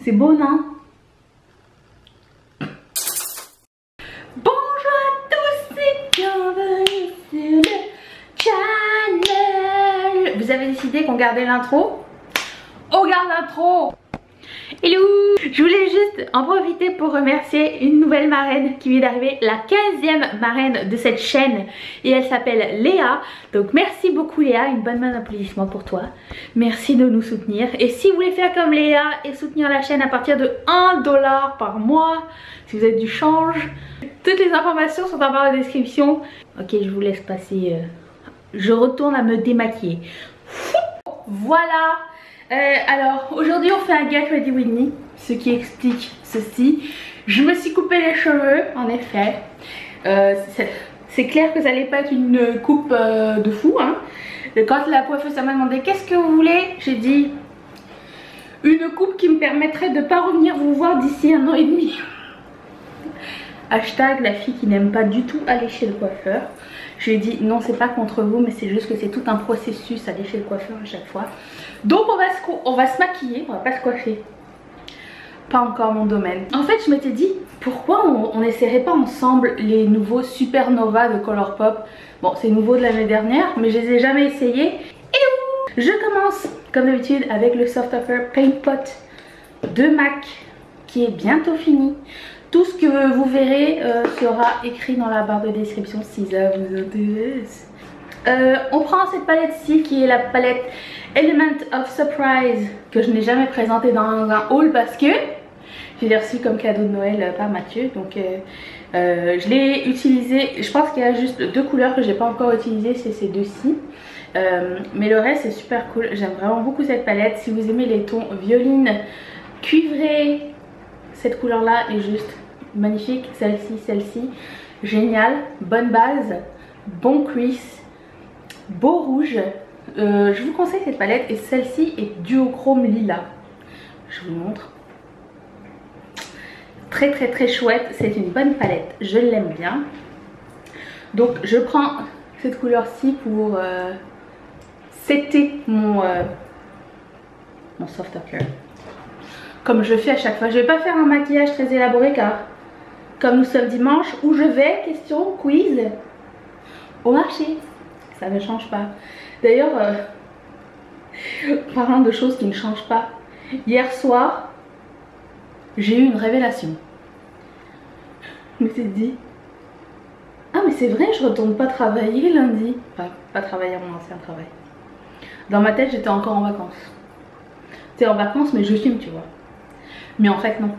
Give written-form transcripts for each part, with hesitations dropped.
C'est beau, non? Bonjour à tous et bienvenue sur le channel. Vous avez décidé qu'on gardait l'intro? On garde l'intro. Hello! Je voulais juste en profiter pour remercier une nouvelle marraine qui vient d'arriver, la 15e marraine de cette chaîne, et elle s'appelle Léa. Donc merci beaucoup Léa, une bonne main d'applaudissement pour toi. Merci de nous soutenir. Et si vous voulez faire comme Léa et soutenir la chaîne à partir de 1 $ par mois, si vous êtes du change, toutes les informations sont en barre de description. Ok, je vous laisse passer. Je retourne à me démaquiller. Voilà. Alors aujourd'hui on fait un Get Ready With Me, ce qui explique ceci. Je me suis coupé les cheveux en effet. C'est clair que ça n'allait pas être une coupe de fou hein. Quand la coiffeuse m'a demandé qu'est-ce que vous voulez, j'ai dit une coupe qui me permettrait de ne pas revenir vous voir d'ici 1 an et demi. Hashtag la fille qui n'aime pas du tout aller chez le coiffeur. Je lui ai dit non, c'est pas contre vous, mais c'est juste que c'est tout un processus aller chez le coiffeur à chaque fois. Donc on va se maquiller, on va pas se coiffer. Pas encore mon domaine. En fait je m'étais dit pourquoi on n'essaierait pas ensemble les nouveaux Supernova de Colourpop. Bon c'est nouveau de l'année dernière mais je les ai jamais essayés. Et je commence comme d'habitude avec le Soft Toucher Paint Pot de MAC qui est bientôt fini. Tout ce que vous verrez sera écrit dans la barre de description si ça vous intéresse. On prend cette palette-ci qui est la palette Element of Surprise que je n'ai jamais présentée dans un haul parce que je l'ai reçue comme cadeau de Noël par Mathieu. Donc je l'ai utilisée, je pense qu'il y a juste 2 couleurs que j'ai pas encore utilisées, c'est ces deux-ci. Mais le reste c'est super cool, j'aime vraiment beaucoup cette palette. Si vous aimez les tons violine, cuivré, cette couleur là est juste magnifique. Celle-ci, géniale, bonne base, bon crease, beau rouge. Je vous conseille cette palette et celle-ci est duochrome lilas. Je vous montre. Très très très chouette, c'est une bonne palette, je l'aime bien. Donc je prends cette couleur-ci pour setter mon soft toucher. Comme je fais à chaque fois, je vais pas faire un maquillage très élaboré car comme nous sommes dimanche, où je vais, question, quiz, au marché. Ça ne change pas. D'ailleurs, parlant de choses qui ne changent pas, hier soir, j'ai eu une révélation. Je me suis dit, ah mais c'est vrai, je retourne pas travailler lundi. Enfin, pas travailler à mon ancien travail. Dans ma tête, j'étais encore en vacances. J'étais en vacances, mais je filme, tu vois. Mais en fait, non.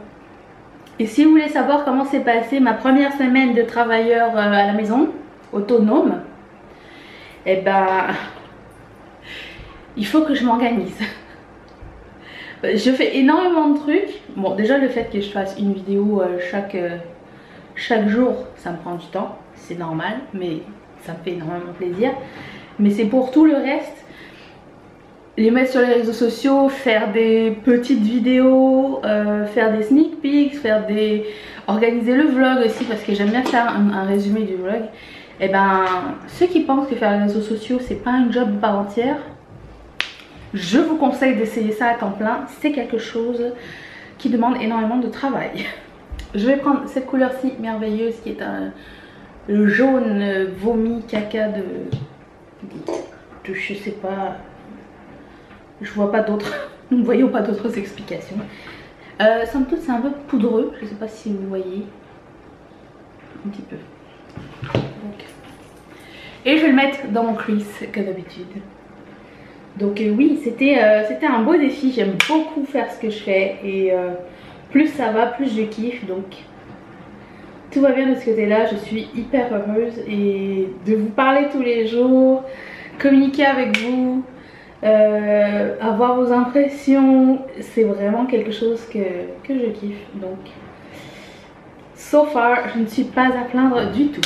Et si vous voulez savoir comment s'est passée ma première semaine de travailleur à la maison, autonome, eh ben, il faut que je m'organise. Je fais énormément de trucs. Bon, déjà le fait que je fasse une vidéo chaque jour, ça me prend du temps, c'est normal, mais ça me fait énormément plaisir. Mais c'est pour tout le reste. Les mettre sur les réseaux sociaux, faire des petites vidéos, faire des sneak peeks, organiser le vlog aussi parce que j'aime bien faire un résumé du vlog. Et ben ceux qui pensent que faire les réseaux sociaux c'est pas un job par entière, je vous conseille d'essayer ça à temps plein. C'est quelque chose qui demande énormément de travail. Je vais prendre cette couleur-ci merveilleuse qui est le jaune vomi caca de je sais pas. Je vois pas d'autres, nous ne voyons pas d'autres explications. Somme toute c'est un peu poudreux, je sais pas si vous voyez. Un petit peu. Donc. Et je vais le mettre dans mon crease comme d'habitude. Donc oui, c'était un beau défi, j'aime beaucoup faire ce que je fais. Et plus ça va, plus je kiffe. Donc tout va bien de ce côté-là, je suis hyper heureuse. Et de vous parler tous les jours, communiquer avec vous. Avoir vos impressions, c'est vraiment quelque chose que je kiffe. Donc so far je ne suis pas à plaindre du tout.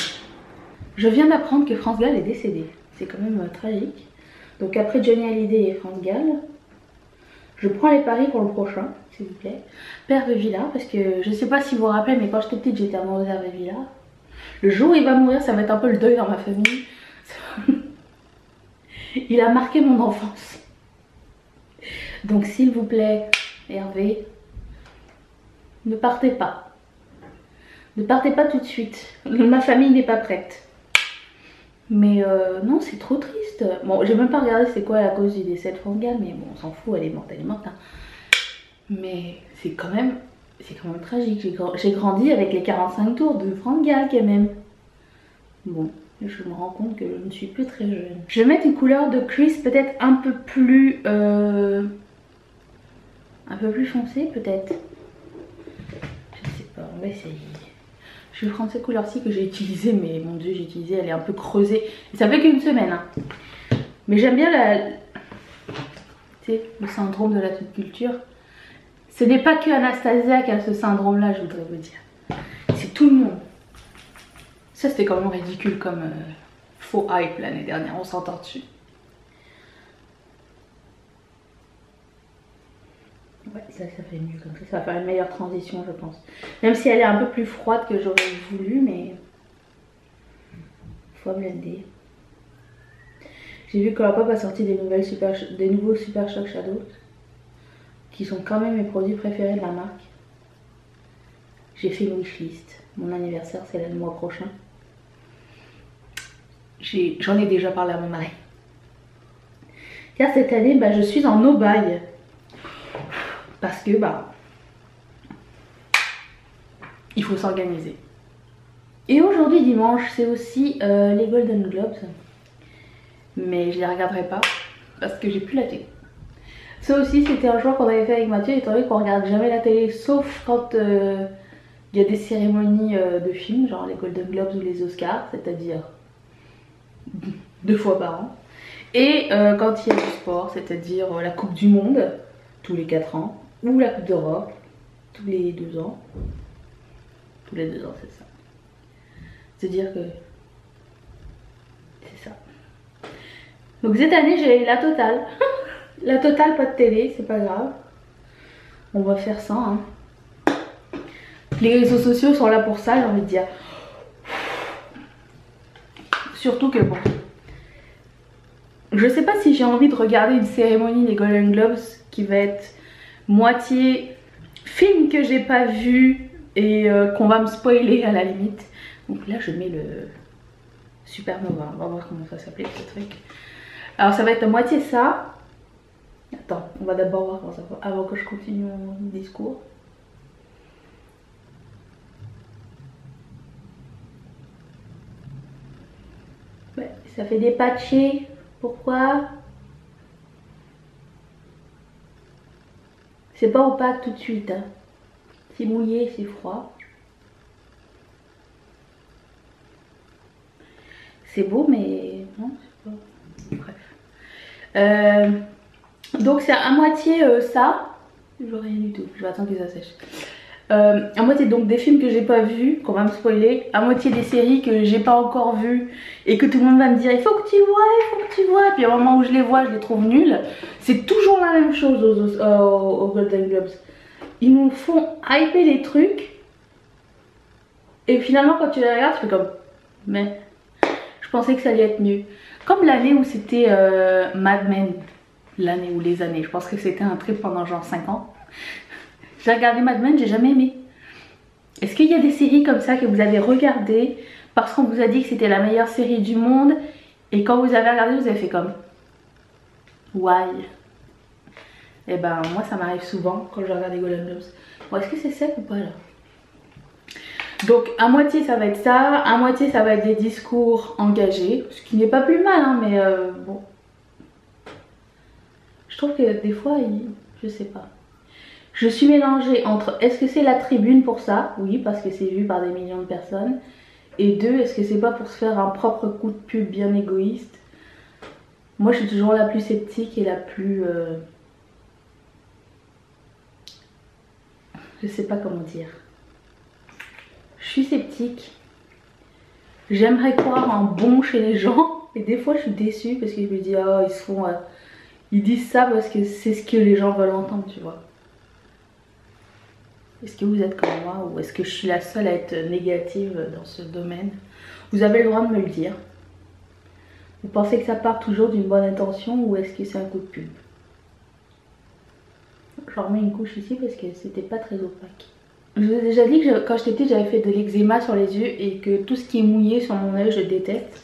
Je viens d'apprendre que France Gall est décédée, c'est quand même tragique. Donc après Johnny Hallyday et France Gall, je prends les paris pour le prochain s'il vous plaît. Père de Villa, parce que je sais pas si vous vous rappelez mais quand j'étais petite j'étais amoureuse d'Hervé Villa. Le jour où il va mourir ça va être un peu le deuil dans ma famille. Il a marqué mon enfance. Donc s'il vous plaît, Hervé, Ne partez pas. Ne partez pas tout de suite. Ma famille n'est pas prête. Mais non, c'est trop triste. Bon, j'ai même pas regardé c'est quoi la cause du décès de Franck Gall, mais bon, on s'en fout, elle est morte, hein. Mais c'est quand même tragique. J'ai grandi avec les 45 tours de Franck Gall quand même. Bon, je me rends compte que je ne suis plus très jeune. Je vais mettre une couleur de Chris peut-être un peu plus foncée peut-être. Je sais pas, on va essayer. Je vais prendre cette couleur-ci que j'ai utilisée, mais mon dieu, j'ai utilisé, elle est un peu creusée. Et ça fait qu'une semaine, hein. Mais j'aime bien tu sais, le syndrome de la toute culture. Ce n'est pas que Anastasia qui a ce syndrome-là, je voudrais vous dire. C'est tout le monde. Ça, c'était quand même ridicule comme faux hype l'année dernière, on s'entend dessus. Ouais, ça fait mieux comme ça va faire une meilleure transition, je pense. Même si elle est un peu plus froide que j'aurais voulu, mais faut blender. J'ai vu que Colourpop a sorti des nouveaux Super Shock Shadows, qui sont quand même mes produits préférés de la marque. J'ai fait une wishlist. Mon anniversaire, c'est le mois prochain. J'en ai déjà parlé à mon mari. Car cette année, je suis en no-buy. Parce que il faut s'organiser. Et aujourd'hui dimanche, c'est aussi les Golden Globes. Mais je les regarderai pas parce que j'ai plus la télé. Ça aussi, c'était un choix qu'on avait fait avec Mathieu, étant donné qu'on regarde jamais la télé sauf quand il y a des cérémonies de films, genre les Golden Globes ou les Oscars, c'est-à-dire 2 fois par an. Et quand il y a du sport, c'est-à-dire la Coupe du Monde, tous les 4 ans. Ou la Coupe d'Europe, tous les 2 ans. Tous les 2 ans, c'est ça. C'est-à-dire que c'est ça. Donc cette année, j'ai la totale. La totale, pas de télé, c'est pas grave. On va faire ça, hein. Les réseaux sociaux sont là pour ça, j'ai envie de dire. Surtout que bon, je sais pas si j'ai envie de regarder une cérémonie des Golden Globes qui va être moitié film que j'ai pas vu et qu'on va me spoiler à la limite. Donc là je mets le Supernova, on va voir comment ça s'appelait ce truc. Alors ça va être à moitié ça. Attends, on va d'abord voir comment ça va avant que je continue mon discours. Ouais, ça fait des patchés. Pourquoi? C'est pas opaque tout de suite, hein. C'est mouillé, c'est froid. C'est beau, mais non, c'est pas. Bref. Donc c'est à moitié ça. Je vois rien du tout. Je vais attendre que ça sèche. À moitié donc des films que j'ai pas vus, qu'on va me spoiler. À moitié des séries que j'ai pas encore vues et que tout le monde va me dire il faut que tu vois, il faut que tu vois. Et puis au moment où je les vois, je les trouve nulles. C'est toujours la même chose aux Golden Globes. Ils nous font hyper des trucs. Et finalement quand tu les regardes, tu fais comme mais je pensais que ça allait être mieux. Comme l'année où c'était Mad Men. L'année ou les années. Je pense que c'était un trip pendant genre 5 ans. J'ai regardé Mad Men, j'ai jamais aimé. Est-ce qu'il y a des séries comme ça que vous avez regardées parce qu'on vous a dit que c'était la meilleure série du monde et quand vous avez regardé, vous avez fait comme why? Et ben moi ça m'arrive souvent quand je regarde les Golden Globes. Bon, est-ce que c'est sec ou pas là? Donc à moitié ça va être ça, à moitié ça va être des discours engagés, ce qui n'est pas plus mal hein, mais bon. Je trouve que des fois, je sais pas. Je suis mélangée entre est-ce que c'est la tribune pour ça? Oui, parce que c'est vu par des millions de personnes. Et 2, est-ce que c'est pas pour se faire un propre coup de pub bien égoïste? Moi, je suis toujours la plus sceptique et la plus... Je sais pas comment dire. Je suis sceptique. J'aimerais croire en bon chez les gens. Et des fois, je suis déçue parce que je me dis, oh, ils se font... Ils disent ça parce que c'est ce que les gens veulent entendre, tu vois. Est-ce que vous êtes comme moi ou est-ce que je suis la seule à être négative dans ce domaine? Vous avez le droit de me le dire. Vous pensez que ça part toujours d'une bonne intention ou est-ce que c'est un coup de pub? Je remets une couche ici parce que c'était pas très opaque. Je vous ai déjà dit que quand j'étais petite, j'avais fait de l'eczéma sur les yeux et que tout ce qui est mouillé sur mon œil, je déteste.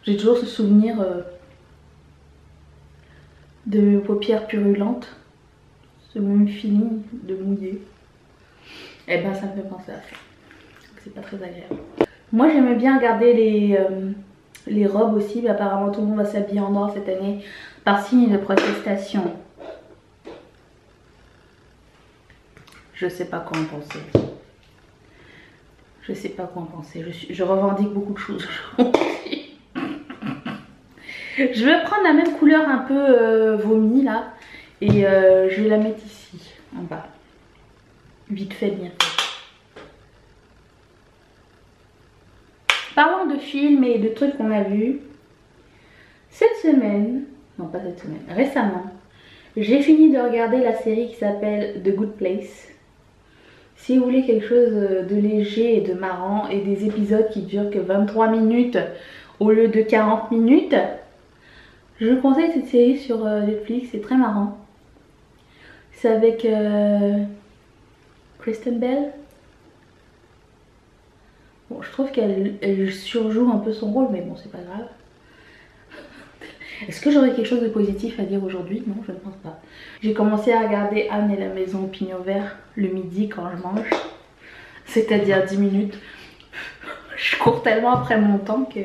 J'ai toujours ce souvenir de mes paupières purulentes, ce même feeling de mouillé. Et ben ça me fait penser à ça. C'est pas très agréable. Moi j'aimais bien regarder les robes aussi, mais apparemment tout le monde va s'habiller en noir cette année par signe de protestation. Je sais pas quoi en penser. Je sais pas quoi en penser. Je revendique beaucoup de choses aujourd'hui. Je vais prendre la même couleur un peu vomi là. Et je vais la mettre ici, en bas. Vite fait, bien fait. Parlons de films et de trucs qu'on a vus. Cette semaine, non pas cette semaine, récemment, j'ai fini de regarder la série qui s'appelle The Good Place. Si vous voulez quelque chose de léger et de marrant et des épisodes qui durent que 23 minutes au lieu de 40 minutes, je vous conseille cette série sur Netflix, c'est très marrant. C'est avec Kristen Bell. Bon, je trouve qu'elle surjoue un peu son rôle, mais bon, c'est pas grave. Est-ce que j'aurais quelque chose de positif à dire aujourd'hui? Non, je ne pense pas. J'ai commencé à regarder Anne et la maison au pignon vert le midi quand je mange. C'est-à-dire 10 minutes. Je cours tellement après mon temps que...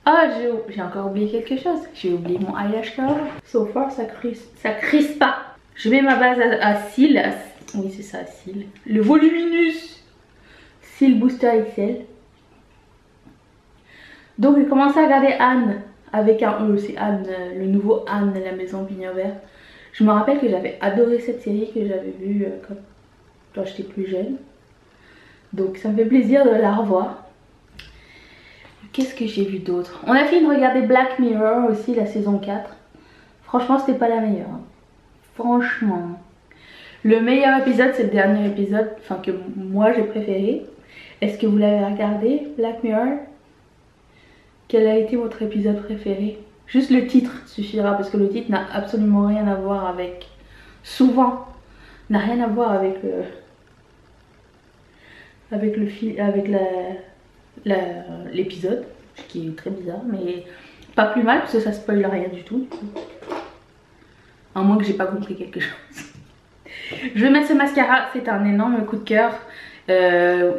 Ah, j'ai encore oublié quelque chose. J'ai oublié mon eyelash curl. So far, ça crisse pas. Je mets ma base à cils. Oui, c'est ça, à cils. Le Voluminous Cils Booster XL. Donc, j'ai commencé à regarder Anne avec un E. C'est Anne, le nouveau Anne et la maison au pignon vert. Je me rappelle que j'avais adoré cette série que j'avais vue quand j'étais plus jeune. Donc, ça me fait plaisir de la revoir. Qu'est-ce que j'ai vu d'autre? On a fini de regarder Black Mirror aussi, la saison 4. Franchement, c'était pas la meilleure. Franchement. Le meilleur épisode, c'est le dernier épisode, enfin que moi j'ai préféré. Est-ce que vous l'avez regardé, Black Mirror? Quel a été votre épisode préféré? Juste le titre suffira, parce que le titre n'a absolument rien à voir avec... Souvent, n'a rien à voir avec l'épisode, ce qui est très bizarre, mais pas plus mal parce que ça spoil rien du tout. À moins que j'ai pas compris quelque chose. Je vais mettre ce mascara, c'est un énorme coup de cœur.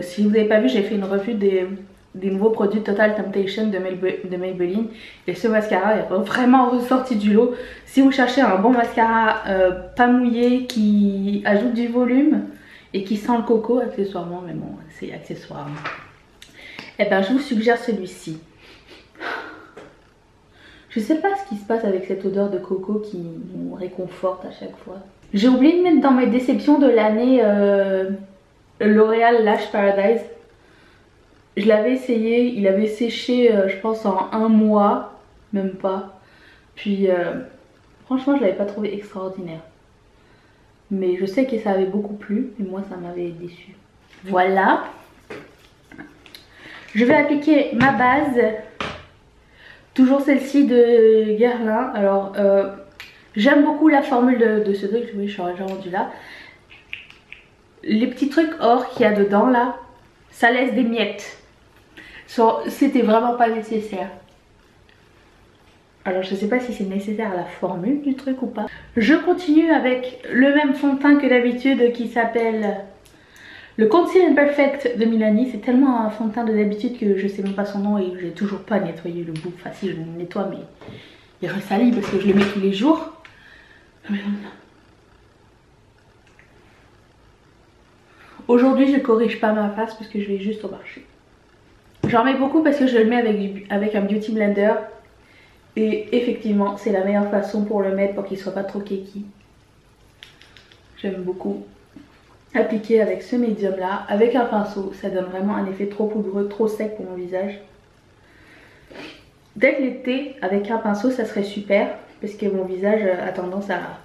Si vous n'avez pas vu, j'ai fait une revue des nouveaux produits Total Temptation de Maybelline. Et ce mascara est vraiment ressorti du lot. Si vous cherchez un bon mascara pas mouillé, qui ajoute du volume et qui sent le coco accessoirement, mais bon, c'est accessoire. Eh ben, je vous suggère celui-ci. Je sais pas ce qui se passe avec cette odeur de coco qui nous réconforte à chaque fois. J'ai oublié de mettre dans mes déceptions de l'année L'Oréal Lash Paradise. Je l'avais essayé, il avait séché je pense en un mois, même pas. Puis franchement je l'avais pas trouvé extraordinaire. Mais je sais que ça avait beaucoup plu et moi ça m'avait déçu. Voilà. Je vais appliquer ma base. Toujours celle-ci de Guerlain. Alors j'aime beaucoup la formule de ce truc. Oui, je suis déjà rendue là. Les petits trucs or qu'il y a dedans là, ça laisse des miettes. C'était vraiment pas nécessaire. Alors je sais pas si c'est nécessaire à la formule du truc ou pas. Je continue avec le même fond de teint que d'habitude qui s'appelle le Conceal Perfect de Milani. C'est tellement un fond de teint de d'habitude que je sais même pas son nom et j'ai toujours pas nettoyé le bout. Enfin si, je le nettoie mais il ressalit parce que je le mets tous les jours. Aujourd'hui je corrige pas ma face parce que je vais juste au marché. J'en mets beaucoup parce que je le mets avec un beauty blender. Et effectivement c'est la meilleure façon pour le mettre pour qu'il soit pas trop keki. J'aime beaucoup appliquer avec ce médium là, avec un pinceau. Ça donne vraiment un effet trop poudreux, trop sec pour mon visage. Dès que l'été avec un pinceau ça serait super. Parce que mon visage a tendance à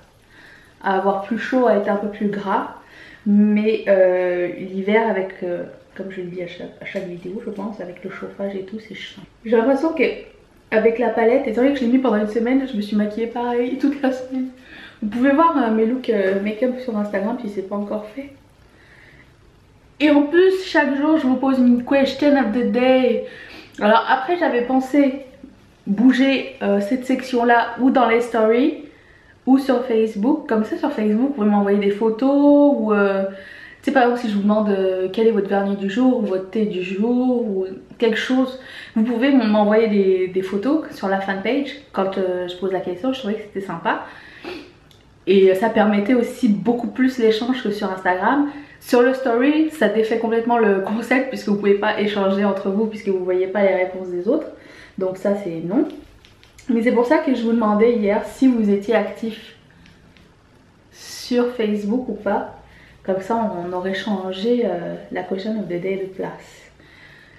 avoir plus chaud, à être un peu plus gras. Mais l'hiver avec, comme je le dis à chaque vidéo je pense, avec le chauffage et tout c'est chiant. J'ai l'impression que avec la palette, étant donné que je l'ai mis pendant une semaine, je me suis maquillée pareil toute la semaine. Vous pouvez voir mes looks make-up sur Instagram si c'est pas encore fait. Et en plus, chaque jour, je vous pose une question of the day. Alors après, j'avais pensé bouger cette section-là ou dans les stories ou sur Facebook. Comme ça, sur Facebook, vous pouvez m'envoyer des photos ou... tu sais, par exemple, si je vous demande quel est votre vernis du jour ou votre thé du jour ou quelque chose, vous pouvez m'envoyer des photos sur la fanpage quand je pose la question. Je trouvais que c'était sympa. Et ça permettait aussi beaucoup plus l'échange que sur Instagram. Sur le story, ça défait complètement le concept puisque vous pouvez pas échanger entre vous puisque vous voyez pas les réponses des autres. Donc ça c'est non. Mais c'est pour ça que je vous demandais hier si vous étiez actif sur Facebook ou pas. Comme ça on aurait changé la question of the day de place.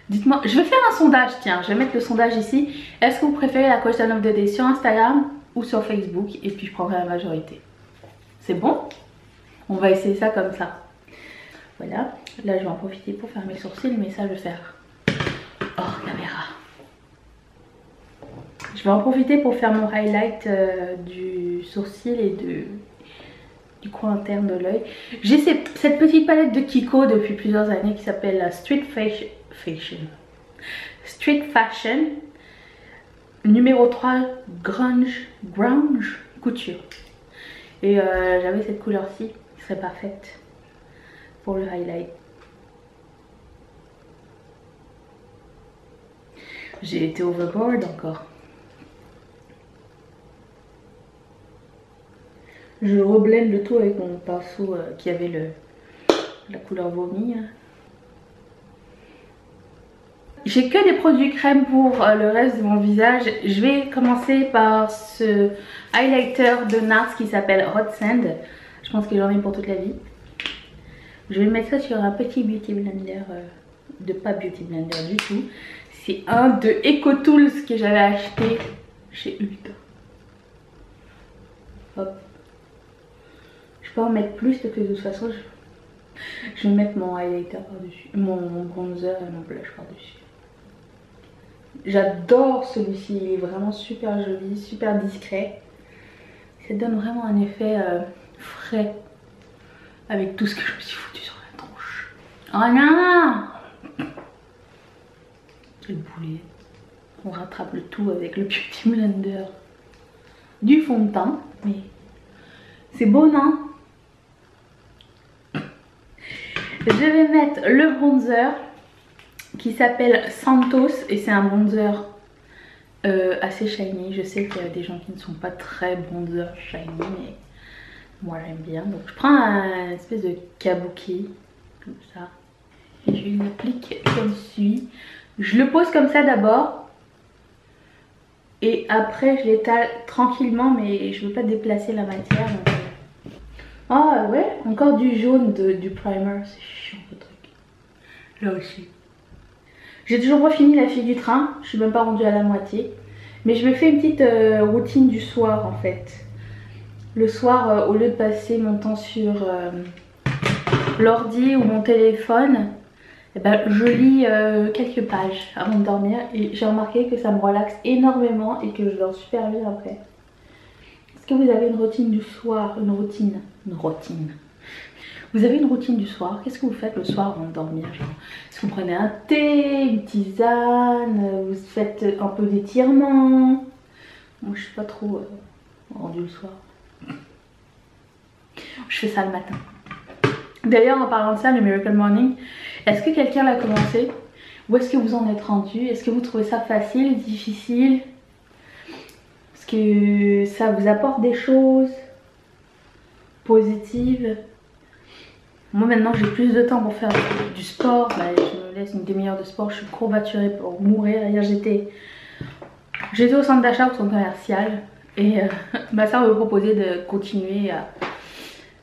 Dites-moi, je vais faire un sondage, tiens, je vais mettre le sondage ici. Est-ce que vous préférez la question of the day sur Instagram ou sur Facebook? Et puis je prendrai la majorité. C'est bon? On va essayer ça comme ça. Voilà, là je vais en profiter pour faire mes sourcils, mais ça je vais faire hors caméra. Je vais en profiter pour faire mon highlight du sourcil et du coin interne de l'œil. J'ai cette petite palette de Kiko depuis plusieurs années qui s'appelle Street Fashion numéro 3 Grunge Couture. Et j'avais cette couleur-ci qui serait parfaite pour le highlight. J'ai été overboard encore. Je reblende le tout avec mon pinceau qui avait la couleur vomi. J'ai que des produits crème pour le reste de mon visage. Je vais commencer par ce highlighter de NARS qui s'appelle Hot Sand. Je pense que j'en ai pour toute la vie. Je vais mettre ça sur un petit beauty blender, pas beauty blender du tout. C'est un de EcoTools que j'avais acheté chez Ulta. Hop. Je peux en mettre plus parce que de toute façon je vais mettre mon highlighter par-dessus, mon bronzer et mon blush par-dessus. J'adore celui-ci, il est vraiment super joli, super discret. Ça donne vraiment un effet frais avec tout ce que je me suis foutu sur la tronche. Oh non! Quel boulet. On rattrape le tout avec le Beauty Blender. Du fond de teint, mais c'est beau, non? Je vais mettre le bronzer qui s'appelle Santos et c'est un bronzer assez shiny. Je sais qu'il y a des gens qui ne sont pas très bronzer shiny, mais moi j'aime bien. Donc je prends un espèce de kabuki comme ça et je l'applique comme suit. Je le pose comme ça d'abord et après je l'étale tranquillement, mais je veux pas déplacer la matière. Donc... Ah ouais, encore du jaune du primer, c'est chiant ce truc. Là aussi. J'ai toujours pas fini la file du train, je suis même pas rendue à la moitié. Mais je me fais une petite routine du soir en fait. Le soir, au lieu de passer mon temps sur l'ordi ou mon téléphone, eh ben, je lis quelques pages avant de dormir. Et j'ai remarqué que ça me relaxe énormément et que je dors super bien après. Est-ce que vous avez une routine du soir? Une routine. Vous avez une routine du soir? Qu'est-ce que vous faites le soir avant de dormir? Est-ce que vous prenez un thé, une tisane? Vous faites un peu d'étirement? Moi je suis pas trop rendue le soir. Je fais ça le matin. D'ailleurs en parlant de ça, le Miracle Morning, est-ce que quelqu'un l'a commencé? Où est-ce que vous en êtes rendu? Est-ce que vous trouvez ça facile, difficile? Est-ce que ça vous apporte des choses positives? Moi maintenant j'ai plus de temps pour faire du sport, bah, je me laisse une demi-heure de sport, je suis courbaturée pour mourir. Hier j'étais au centre d'achat, au centre commercial, et ma soeur me proposait de continuer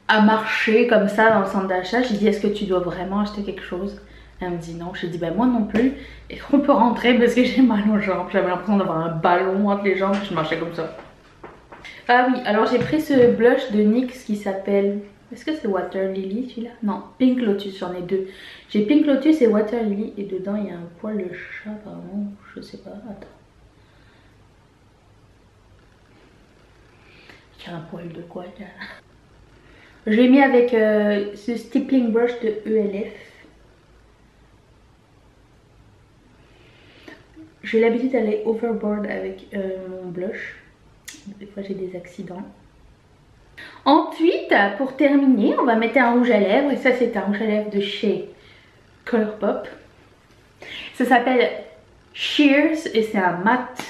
à marcher comme ça dans le centre d'achat. J'ai dit est-ce que tu dois vraiment acheter quelque chose? Elle me dit non. J'ai dit bah moi non plus. Et on peut rentrer parce que j'ai mal aux jambes. J'avais l'impression d'avoir un ballon entre les jambes, je marchais comme ça. Ah oui, alors j'ai pris ce blush de NYX qui s'appelle... Est-ce que c'est Water Lily celui-là? Non, Pink Lotus, j'en ai deux. J'ai Pink Lotus et Water Lily et dedans il y a un poil de chat apparemment, je sais pas, attends. Il y a un poil de quoi là? Je l'ai mis avec ce stippling brush de ELF. J'ai l'habitude d'aller overboard avec mon blush. Des fois j'ai des accidents. Ensuite, pour terminer, on va mettre un rouge à lèvres. Et ça, c'est un rouge à lèvres de chez Colourpop. Ça s'appelle Shears et c'est un mat.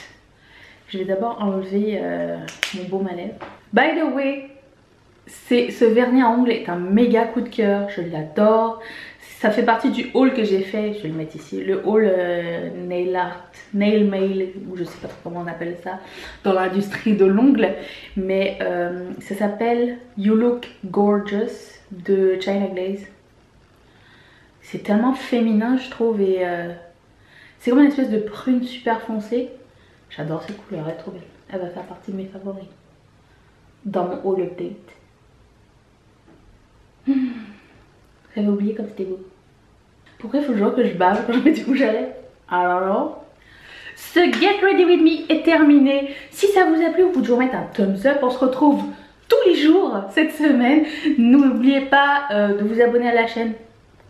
Je vais d'abord enlever mon baume à lèvres. By the way, ce vernis à ongles est un méga coup de cœur. Je l'adore. Ça fait partie du haul que j'ai fait. Je vais le mettre ici. Le haul nail art, nail mail, ou je sais pas trop comment on appelle ça dans l'industrie de l'ongle. Mais ça s'appelle You Look Gorgeous de China Glaze. C'est tellement féminin, je trouve. Et c'est comme une espèce de prune super foncée. J'adore cette couleur, elle est trop belle. Elle va faire partie de mes favoris dans mon haul update. J'avais oublié comme c'était beau. Pourquoi il faut toujours que je bave quand je mets du rouge à lèvres? Alors, ce Get Ready With Me est terminé. Si ça vous a plu, vous pouvez toujours mettre un thumbs up. On se retrouve tous les jours cette semaine. N'oubliez pas de vous abonner à la chaîne.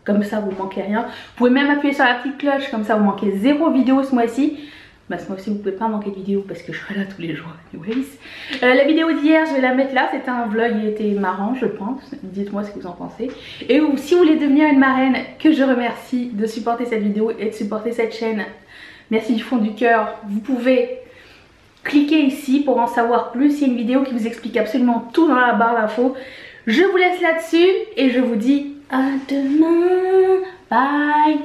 Comme ça, vous ne manquez rien. Vous pouvez même appuyer sur la petite cloche. Comme ça, vous manquez 0 vidéo ce mois-ci. Bah, ce mois-ci, vous ne pouvez pas manquer de vidéo parce que je serai là tous les jours. Anyways. La vidéo d'hier, je vais la mettre là. C'était un vlog, il était marrant, je pense. Dites-moi ce que vous en pensez. Et si vous voulez devenir une marraine, que je remercie de supporter cette vidéo et de supporter cette chaîne, merci du fond du cœur. Vous pouvez cliquer ici pour en savoir plus. Il y a une vidéo qui vous explique absolument tout dans la barre d'infos. Je vous laisse là-dessus et je vous dis à demain. Bye.